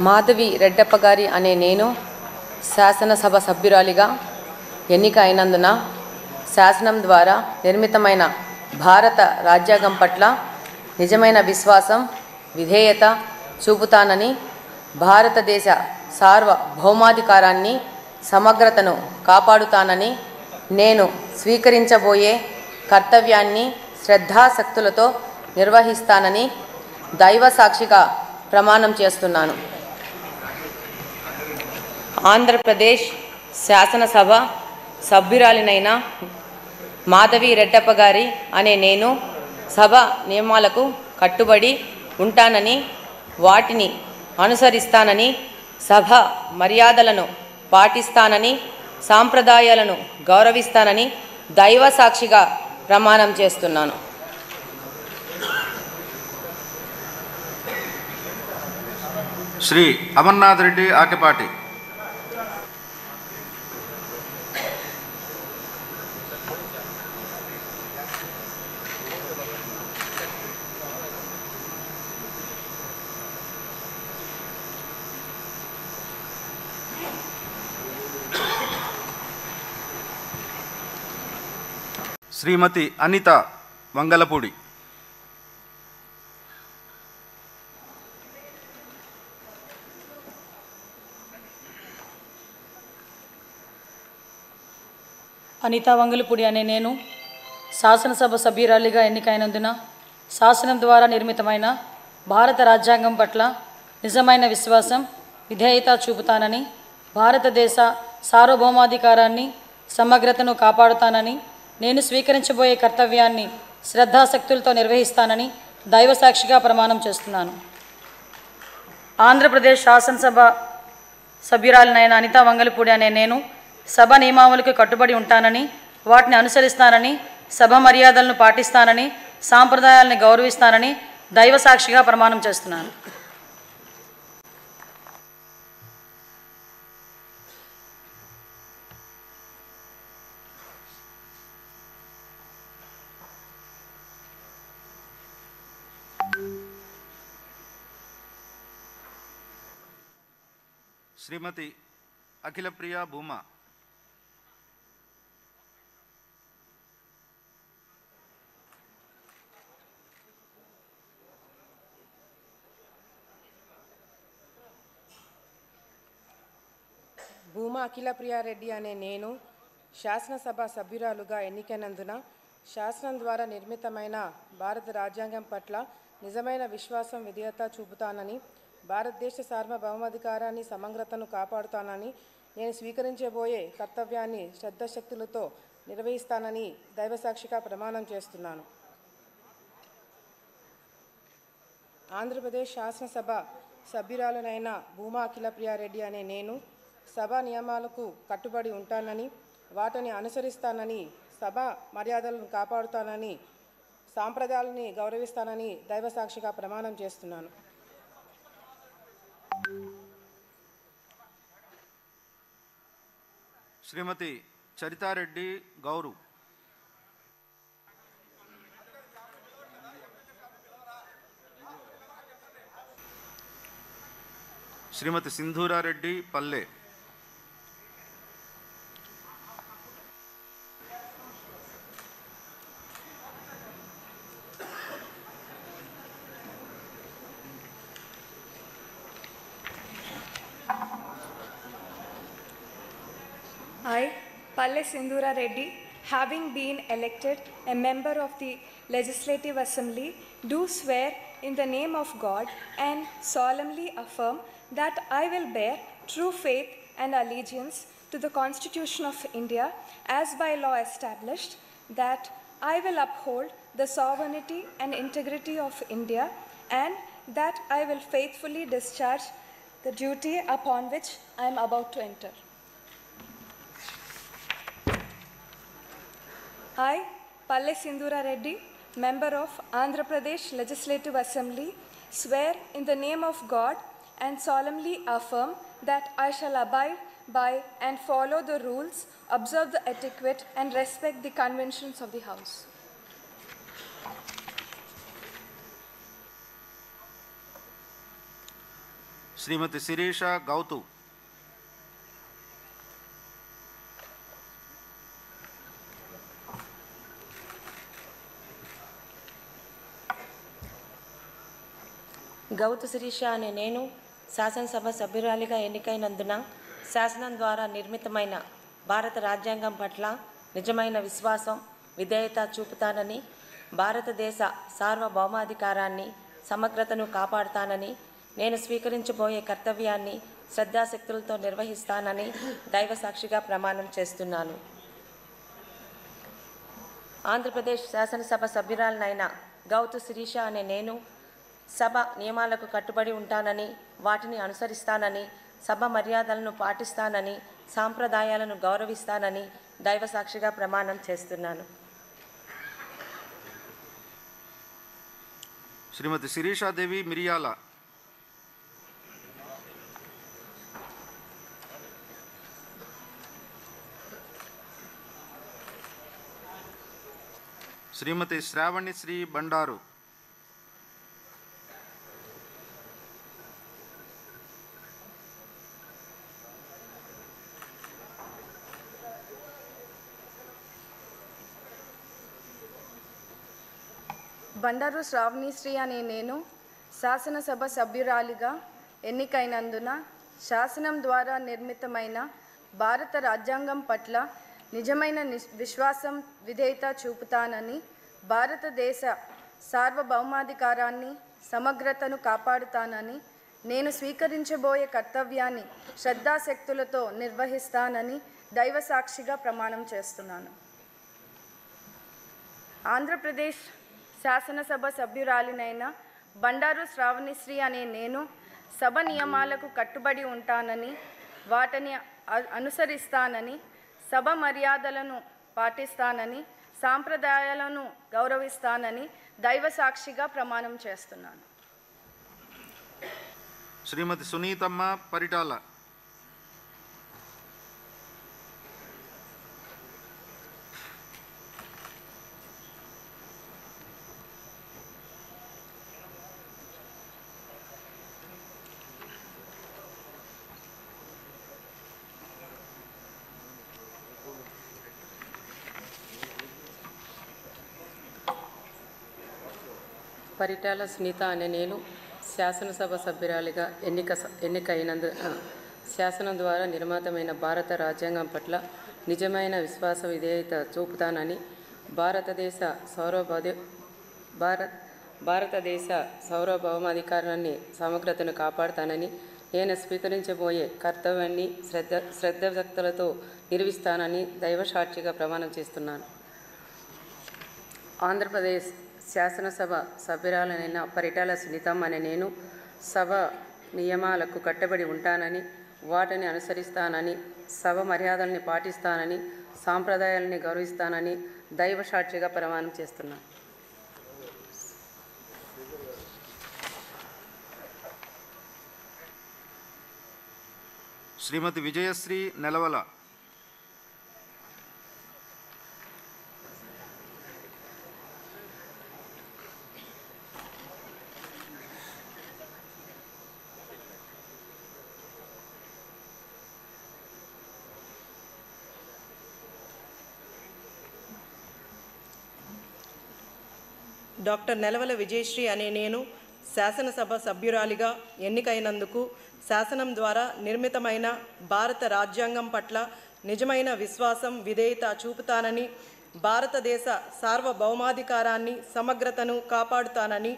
మాధవి రెడ్డప్ప గారి అనే నేను శాసనసభ సభ్యురాలిగా ఎన్నిక అయినందున శాసనం ద్వారా నిర్మితమైన భారత రాజ్యాంగం పట్ల నిజమైన విశ్వాసం, విధేయత చూపుతానని, భారతదేశ సార్వభౌమాధికారాన్ని, సమగ్రతను కాపాడుతానని, నేను స్వీకరించబోయే కర్తవ్యాన్ని శ్రద్ధాశక్తులతో నిర్వహిస్తానని దైవ సాక్షిగా ప్రమాణం చేస్తున్నాను. ఆంధ్రప్రదేశ్ శాసనసభ సభ్యురాలినైన మాధవి రెడ్డప్ప గారి అనే నేను సభ నియమాలకు కట్టుబడి ఉంటానని, వాటిని అనుసరిస్తానని, సభ మర్యాదలను పాటిస్తానని, సాంప్రదాయాలను గౌరవిస్తానని దైవ సాక్షిగా ప్రమాణం చేస్తున్నాను. శ్రీ అమర్నాథ్ రెడ్డి ఆకెపాటి. శ్రీమతి అనిత వంగలపూడి. అనిత వంగలపూడి అనే నేను శాసనసభ సభ్యురాలిగా ఎన్నికైనందున శాసనం ద్వారా నిర్మితమైన భారత రాజ్యాంగం పట్ల నిజమైన విశ్వాసం, విధేయత చూపుతానని, భారతదేశ సార్వభౌమాధికారాన్ని, సమగ్రతను కాపాడుతానని, నేను స్వీకరించబోయే కర్తవ్యాన్ని శ్రద్ధాశక్తులతో నిర్వహిస్తానని దైవ సాక్షిగా ప్రమాణం చేస్తున్నాను. ఆంధ్రప్రదేశ్ శాసనసభ సభ్యురాలినైన అనిత వంగలపూడి అనే నేను సభ నియమావళికి కట్టుబడి ఉంటానని, వాటిని అనుసరిస్తానని, సభ మర్యాదలను పాటిస్తానని, సాంప్రదాయాలను గౌరవిస్తానని దైవ సాక్షిగా ప్రమాణం చేస్తున్నాను. శ్రీమతి అఖిలప్రియ భూమా. భూమా అఖిలప్రియారెడ్డి అనే నేను శాసనసభ సభ్యురాలుగా ఎన్నికైనందున శాసనం ద్వారా నిర్మితమైన భారత రాజ్యాంగం పట్ల నిజమైన విశ్వాసం, విధేయత చూపుతానని, భారతదేశ సార్వభౌమాధికారాన్ని, సమగ్రతను కాపాడుతానని, నేను స్వీకరించబోయే కర్తవ్యాన్ని శ్రద్ధశక్తులతో నిర్వహిస్తానని దైవసాక్షిగా ప్రమాణం చేస్తున్నాను. ఆంధ్రప్రదేశ్ శాసనసభ సభ్యురాలనైన భూమా అఖిలప్రియారెడ్డి అనే నేను సభ నియమాలకు కట్టుబడి ఉంటానని, వాటిని అనుసరిస్తానని, సభ మర్యాదలను కాపాడుతానని, సాంప్రదాయాలని గౌరవిస్తానని దైవసాక్షిగా ప్రమాణం చేస్తున్నాను. శ్రీమతి చరితారెడ్డి గౌరు. శ్రీమతి సింధూరారెడ్డి పల్లె. I, Palle Sindhura Reddy, having been elected a member of the Legislative Assembly, do swear in the name of God and solemnly affirm that I will bear true faith and allegiance to the Constitution of India as by law established, that I will uphold the sovereignty and integrity of India, and that I will faithfully discharge the duty upon which I am about to enter. I, Palle Sindhura Reddy, member of Andhra Pradesh Legislative Assembly, swear in the name of God and solemnly affirm that I shall abide by and follow the rules, observe the etiquette, and respect the conventions of the House. శ్రీమతి శిరీష గౌతు, గౌతు శిరీష అనే నేను శాసనసభ సభ్యురాలిగా ఎన్నికైనందున శాసనం ద్వారా నిర్మితమైన భారత రాజ్యాంగం పట్ల నిజమైన విశ్వాసం, విధేయత చూపుతానని, భారతదేశ సార్వభౌమాధికారాన్ని, సమగ్రతను కాపాడుతానని, నేను స్వీకరించబోయే కర్తవ్యాన్ని శ్రద్ధాశక్తులతో నిర్వహిస్తానని దైవ సాక్షిగా ప్రమాణం చేస్తున్నాను. ఆంధ్రప్రదేశ్ శాసనసభ సభ్యురాలనైన గౌతు శిరీష అనే నేను సభ నియమాలకు కట్టుబడి ఉంటానని, వాటిని అనుసరిస్తానని, సభ మర్యాదలను పాటిస్తానని, సాంప్రదాయాలను గౌరవిస్తానని దైవ సాక్షిగా ప్రమాణం చేస్తున్నాను. శ్రీమతి శిరీషాదేవి మిరియాల, శ్రీమతి శ్రావణిశ్రీ బండారు, బండారు శ్రావణిశ్రీ అనే నేను శాసనసభ సభ్యురాలిగా ఎన్నికైనందున శాసనం ద్వారా నిర్మితమైన భారత రాజ్యాంగం పట్ల నిజమైన విశ్వాసం, విధేయత చూపుతానని, భారతదేశ సార్వభౌమాధికారాన్ని, సమగ్రతను కాపాడుతానని, నేను స్వీకరించబోయే కర్తవ్యాన్ని శ్రద్ధాశక్తులతో నిర్వహిస్తానని దైవ సాక్షిగా ప్రమాణం చేస్తున్నాను. ఆంధ్రప్రదేశ్ శాసనసభ సభ్యురాలినైన బండారు శ్రావణిశ్రీ అనే నేను సభ నియమాలకు కట్టుబడి ఉంటానని, వాటిని అనుసరిస్తానని, సభ మర్యాదలను పాటిస్తానని, సాంప్రదాయాలను గౌరవిస్తానని దైవ సాక్షిగా ప్రమాణం చేస్తున్నాను. శ్రీమతి సునీతమ్మ పరిటాల, పరిటాల సునీత అనే నేను శాసనసభ సభ్యురాలిగా ఎన్నికైనందున శాసనం ద్వారా నిర్మితమైన భారత రాజ్యాంగం పట్ల నిజమైన విశ్వాస, విధేయత చూపుతానని, భారతదేశ సార్వభౌమాధికారాన్ని, సమగ్రతను కాపాడుతానని, నేను స్వీకరించబోయే కర్తవ్యాన్ని శ్రద్ధాశక్తులతో నిర్వహిస్తానని దైవ సాక్షిగా ప్రమాణం చేస్తున్నాను. ఆంధ్రప్రదేశ్ శాసనసభ సభ్యురాలైన పరిటాల సునీతమ్మ అనే నేను సభ నియమాలకు కట్టుబడి ఉంటానని, వాటిని అనుసరిస్తానని, సభ మర్యాదల్ని పాటిస్తానని, సాంప్రదాయాలని గౌరవిస్తానని దైవ సాక్షిగా ప్రమాణం చేస్తున్నాను. శ్రీమతి విజయశ్రీ నెలవల, డాక్టర్ నెలవల విజయశ్రీ అనే నేను శాసనసభ సభ్యురాలిగా ఎన్నికైనందుకు శాసనం ద్వారా నిర్మితమైన భారత రాజ్యాంగం పట్ల నిజమైన విశ్వాసం, విధేయత చూపుతానని, భారతదేశ సార్వభౌమాధికారాన్ని, సమగ్రతను కాపాడుతానని,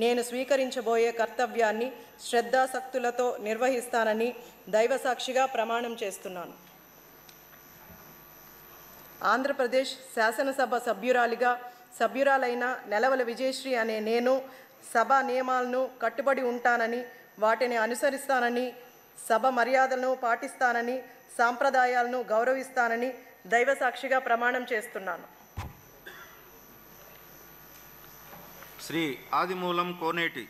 నేను స్వీకరించబోయే కర్తవ్యాన్ని శ్రద్ధాశక్తులతో నిర్వహిస్తానని దైవ సాక్షిగా ప్రమాణం చేస్తున్నాను. ఆంధ్రప్రదేశ్ శాసనసభ సభ్యురాలైన నెలవల విజయశ్రీ అనే నేను సభ నియమాలను కట్టుబడి ఉంటానని, వాటిని అనుసరిస్తానని, సభ మర్యాదలను పాటిస్తానని, సాంప్రదాయాలను గౌరవిస్తానని దైవ సాక్షిగా ప్రమాణం చేస్తున్నాను. శ్రీ ఆదిమూలం కోనేటి,